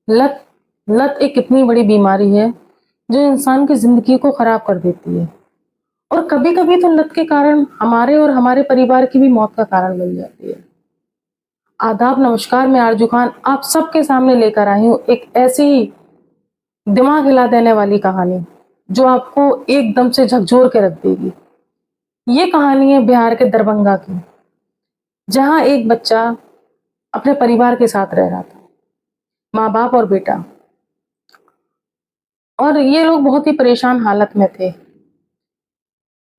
लत लत एक इतनी बड़ी बीमारी है जो इंसान की जिंदगी को खराब कर देती है। और कभी कभी तो लत के कारण हमारे और हमारे परिवार की भी मौत का कारण बन जाती है। आदाब, नमस्कार, मैं आरजू खान आप सबके सामने लेकर आई हूँ एक ऐसी ही दिमाग हिला देने वाली कहानी जो आपको एकदम से झकझोर के रख देगी। ये कहानी है बिहार के दरभंगा की, जहाँ एक बच्चा अपने परिवार के साथ रह रहा था, माँ बाप और बेटा। और ये लोग बहुत ही परेशान हालत में थे।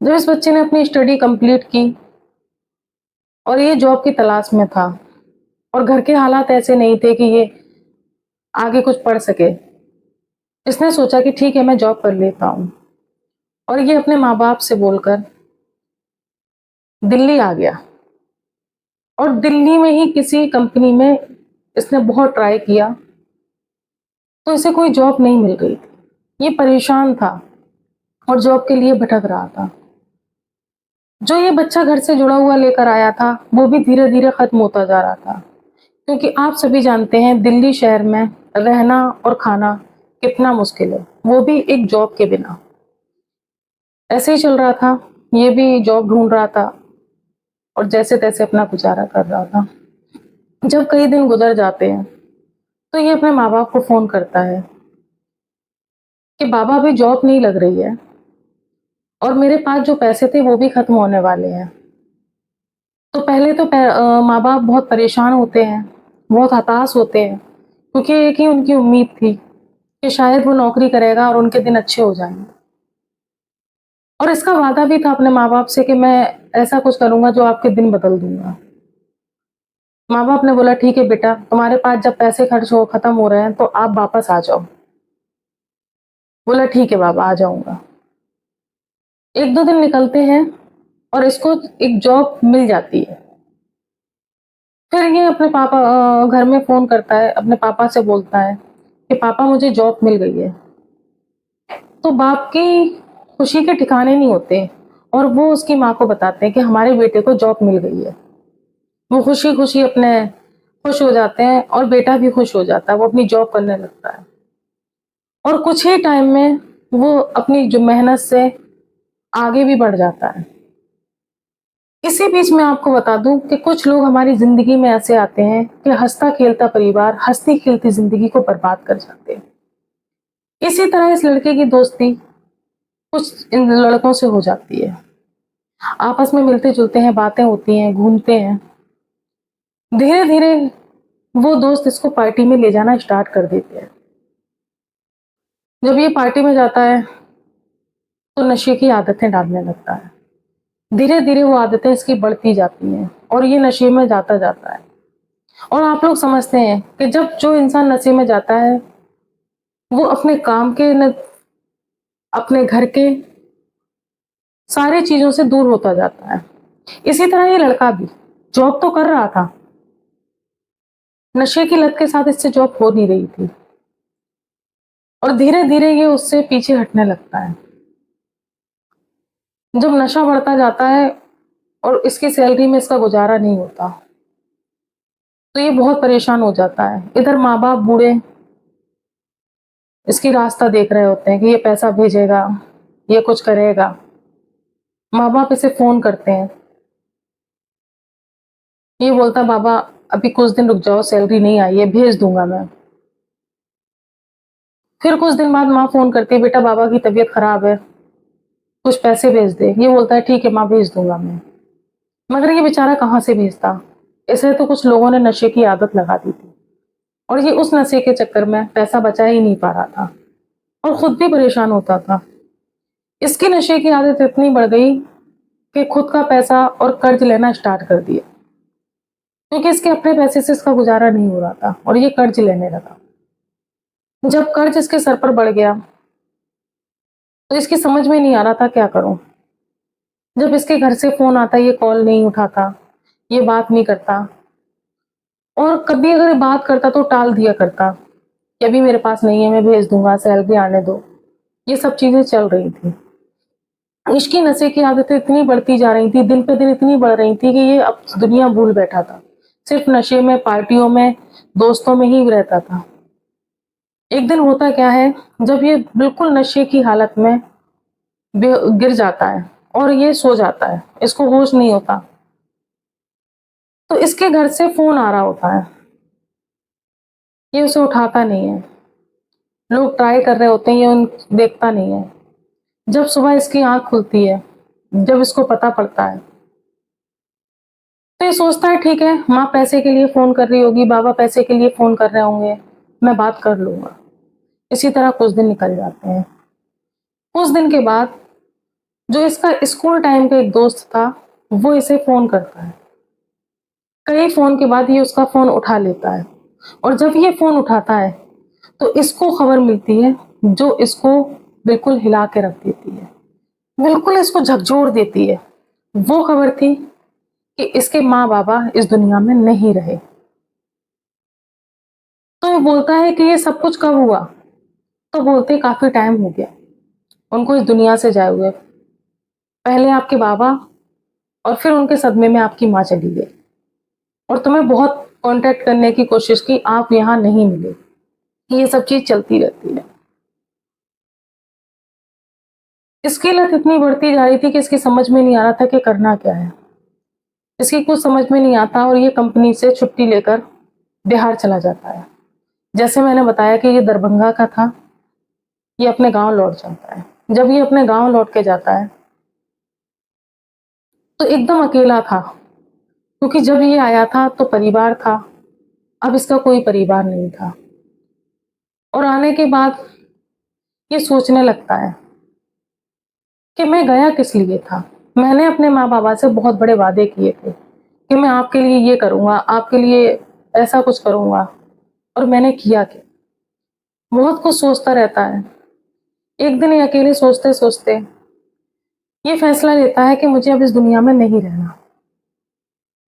जब इस बच्चे ने अपनी स्टडी कंप्लीट की और ये जॉब की तलाश में था, और घर के हालात ऐसे नहीं थे कि ये आगे कुछ पढ़ सके, इसने सोचा कि ठीक है, मैं जॉब कर लेता हूँ। और ये अपने माँ बाप से बोलकर दिल्ली आ गया। और दिल्ली में ही किसी कंपनी में इसने बहुत ट्राई किया, तो इसे कोई जॉब नहीं मिल रही थी। ये परेशान था और जॉब के लिए भटक रहा था। जो ये बच्चा घर से जुड़ा हुआ लेकर आया था, वो भी धीरे धीरे खत्म होता जा रहा था। क्योंकि आप सभी जानते हैं दिल्ली शहर में रहना और खाना कितना मुश्किल है, वो भी एक जॉब के बिना। ऐसे ही चल रहा था, ये भी जॉब ढूंढ रहा था और जैसे तैसे अपना गुजारा कर रहा था। जब कई दिन गुजर जाते हैं तो ये अपने माँ बाप को फोन करता है कि बाबा, अभी जॉब नहीं लग रही है और मेरे पास जो पैसे थे वो भी खत्म होने वाले हैं। तो पहले तो माँ बाप बहुत परेशान होते हैं, बहुत हताश होते हैं, क्योंकि एक ही उनकी उम्मीद थी कि शायद वो नौकरी करेगा और उनके दिन अच्छे हो जाएंगे। और इसका वादा भी था अपने माँ बाप से कि मैं ऐसा कुछ करूंगा जो आपके दिन बदल दूंगा। माँ बाप ने बोला, ठीक है बेटा, तुम्हारे पास जब पैसे खर्च हो खत्म हो रहे हैं तो आप वापस आ जाओ। बोला, ठीक है बाबा, आ जाऊंगा। एक दो दिन निकलते हैं और इसको एक जॉब मिल जाती है। फिर ये अपने पापा घर में फोन करता है, अपने पापा से बोलता है कि पापा, मुझे जॉब मिल गई है। तो बाप की खुशी के ठिकाने नहीं होते और वो उसकी माँ को बताते हैं कि हमारे बेटे को जॉब मिल गई है। वो खुशी खुशी अपने खुश हो जाते हैं और बेटा भी खुश हो जाता है, वो अपनी जॉब करने लगता है। और कुछ ही टाइम में वो अपनी जो मेहनत से आगे भी बढ़ जाता है। इसी बीच में आपको बता दूं कि कुछ लोग हमारी जिंदगी में ऐसे आते हैं कि हंसता खेलता परिवार हंसती खेलती जिंदगी को बर्बाद कर जाते हैं। इसी तरह इस लड़के की दोस्ती कुछ इन लड़कों से हो जाती है। आपस में मिलते जुलते हैं, बातें होती हैं, घूमते हैं। धीरे धीरे वो दोस्त इसको पार्टी में ले जाना स्टार्ट कर देते हैं। जब ये पार्टी में जाता है तो नशे की आदतें डालने लगता है। धीरे धीरे वो आदतें इसकी बढ़ती जाती हैं और ये नशे में जाता जाता है। और आप लोग समझते हैं कि जब जो इंसान नशे में जाता है वो अपने काम के न अपने घर के सारी चीजों से दूर होता जाता है। इसी तरह ये लड़का भी जॉब तो कर रहा था, नशे की लत के साथ इससे जॉब हो नहीं रही थी और धीरे धीरे ये उससे पीछे हटने लगता है। जब नशा बढ़ता जाता है और इसकी सैलरी में इसका गुजारा नहीं होता तो ये बहुत परेशान हो जाता है। इधर माँ बाप बूढ़े इसकी रास्ता देख रहे होते हैं कि ये पैसा भेजेगा, ये कुछ करेगा। माँ बाप इसे फोन करते हैं, ये बोलता, बाबा अभी कुछ दिन रुक जाओ, सैलरी नहीं आई है, भेज दूंगा मैं। फिर कुछ दिन बाद माँ फोन करती है, बेटा बाबा की तबीयत खराब है, कुछ पैसे भेज दे। ये बोलता है, ठीक है माँ, भेज दूंगा मैं। मगर ये बेचारा कहाँ से भेजता। इसे तो कुछ लोगों ने नशे की आदत लगा दी थी और ये उस नशे के चक्कर में पैसा बचा ही नहीं पा रहा था और खुद भी परेशान होता था। इसकी नशे की आदत इतनी बढ़ गई कि खुद का पैसा और कर्ज लेना स्टार्ट कर दिया, क्योंकि इसके अपने पैसे से इसका गुजारा नहीं हो रहा था और ये कर्ज लेने लगा। जब कर्ज इसके सर पर बढ़ गया तो इसकी समझ में नहीं आ रहा था क्या करूं। जब इसके घर से फोन आता, ये कॉल नहीं उठाता, ये बात नहीं करता, और कभी अगर बात करता तो टाल दिया करता कि अभी मेरे पास नहीं है, मैं भेज दूंगा, सैलरी आने दो। ये सब चीजें चल रही थी। इसकी नशे की आदतें इतनी बढ़ती जा रही थी, दिन पे दिन इतनी बढ़ रही थी कि ये अब दुनिया भूल बैठा था। सिर्फ नशे में, पार्टियों में, दोस्तों में ही रहता था। एक दिन होता क्या है, जब ये बिल्कुल नशे की हालत में गिर जाता है और ये सो जाता है, इसको होश नहीं होता, तो इसके घर से फोन आ रहा होता है। ये उसे उठाता नहीं है, लोग ट्राई कर रहे होते हैं, ये उन देखता नहीं है। जब सुबह इसकी आंख खुलती है, जब इसको पता पड़ता है, तो ये सोचता है ठीक है, माँ पैसे के लिए फोन कर रही होगी, बाबा पैसे के लिए फोन कर रहे होंगे, मैं बात कर लूंगा। इसी तरह कुछ दिन निकल जाते हैं। कुछ दिन के बाद जो इसका स्कूल टाइम का एक दोस्त था, वो इसे फोन करता है। कई फोन के बाद ये उसका फोन उठा लेता है, और जब ये फोन उठाता है तो इसको खबर मिलती है जो इसको बिल्कुल हिला के रख देती है, बिल्कुल इसको झकझोर देती है। वो खबर थी कि इसके माँ बाबा इस दुनिया में नहीं रहे। तो वो बोलता है कि ये सब कुछ कब हुआ, तो बोलते काफी टाइम हो गया उनको इस दुनिया से जाए हुए। पहले आपके बाबा, और फिर उनके सदमे में आपकी माँ चली गई, और तुम्हें बहुत कांटेक्ट करने की कोशिश की, आप यहाँ नहीं मिले। ये सब चीज चलती रहती है। इसकी लत इतनी बढ़ती जा रही थी कि इसकी समझ में नहीं आ रहा था कि करना क्या है। इसकी कुछ समझ में नहीं आता, और ये कंपनी से छुट्टी लेकर बिहार चला जाता है। जैसे मैंने बताया कि ये दरभंगा का था, ये अपने गांव लौट जाता है। जब ये अपने गांव लौट के जाता है तो एकदम अकेला था, क्योंकि जब ये आया था तो परिवार था, अब इसका कोई परिवार नहीं था। और आने के बाद ये सोचने लगता है कि मैं गया किस लिए था। मैंने अपने माँ बाबा से बहुत बड़े वादे किए थे कि मैं आपके लिए ये करूंगा, आपके लिए ऐसा कुछ करूंगा, और मैंने किया क्या। बहुत कुछ सोचता रहता है। एक दिन ये अकेले सोचते सोचते ये फैसला लेता है कि मुझे अब इस दुनिया में नहीं रहना।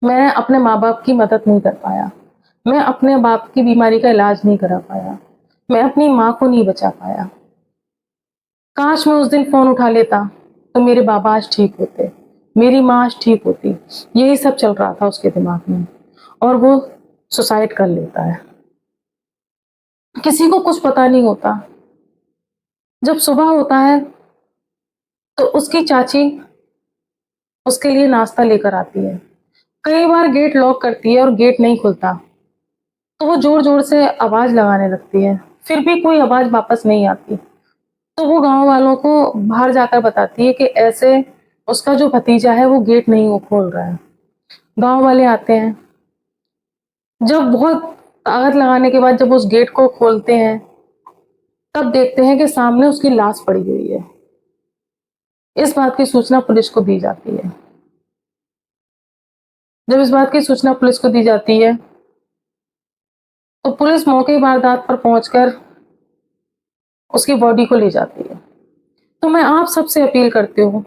मैं अपने माँ बाप की मदद नहीं कर पाया, मैं अपने बाप की बीमारी का इलाज नहीं करा पाया, मैं अपनी माँ को नहीं बचा पाया। काश मैं उस दिन फोन उठा लेता तो मेरे बाबा आज ठीक होते, मेरी माँ आज ठीक होती। यही सब चल रहा था उसके दिमाग में, और वो सुसाइड कर लेता है। किसी को कुछ पता नहीं होता। जब सुबह होता है तो उसकी चाची उसके लिए नाश्ता लेकर आती है। कई बार गेट लॉक करती है और गेट नहीं खुलता, तो वो जोर जोर से आवाज लगाने लगती है, फिर भी कोई आवाज वापस नहीं आती। तो वो गांव वालों को बाहर जाकर बताती है कि ऐसे उसका जो भतीजा है वो गेट नहीं वो खोल रहा है। गांव वाले आते हैं। जब बहुत ताकत लगाने के बाद जब उस गेट को खोलते हैं, तब देखते हैं कि सामने उसकी लाश पड़ी हुई है। इस बात की सूचना पुलिस को दी जाती है। जब इस बात की सूचना पुलिस को दी जाती है तो पुलिस मौके वारदात पर पहुंचकर उसकी बॉडी को ले जाती है। तो मैं आप सबसे अपील करती हूँ,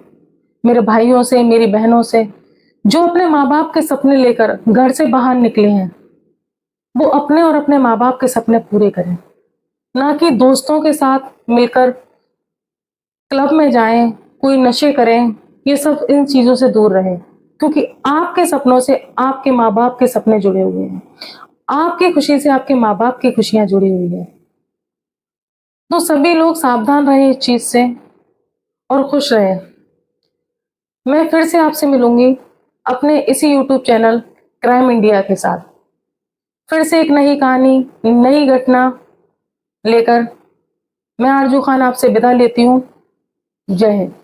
मेरे भाइयों से, मेरी बहनों से, जो अपने माँ बाप के सपने लेकर घर से बाहर निकले हैं, वो अपने और अपने माँ बाप के सपने पूरे करें। ना कि दोस्तों के साथ मिलकर क्लब में जाएं, कोई नशे करें। ये सब इन चीजों से दूर रहें, क्योंकि आपके सपनों से आपके माँ बाप के सपने जुड़े हुए हैं, आपकी खुशी से आपके माँ बाप की खुशियां जुड़ी हुई है। तो सभी लोग सावधान रहें इस चीज से और खुश रहें। मैं फिर से आपसे मिलूंगी अपने इसी यूट्यूब चैनल क्राइम इंडिया के साथ, फिर से एक नई कहानी, नई घटना लेकर। मैं आरजू खान आपसे विदा लेती हूँ। जय हिंद।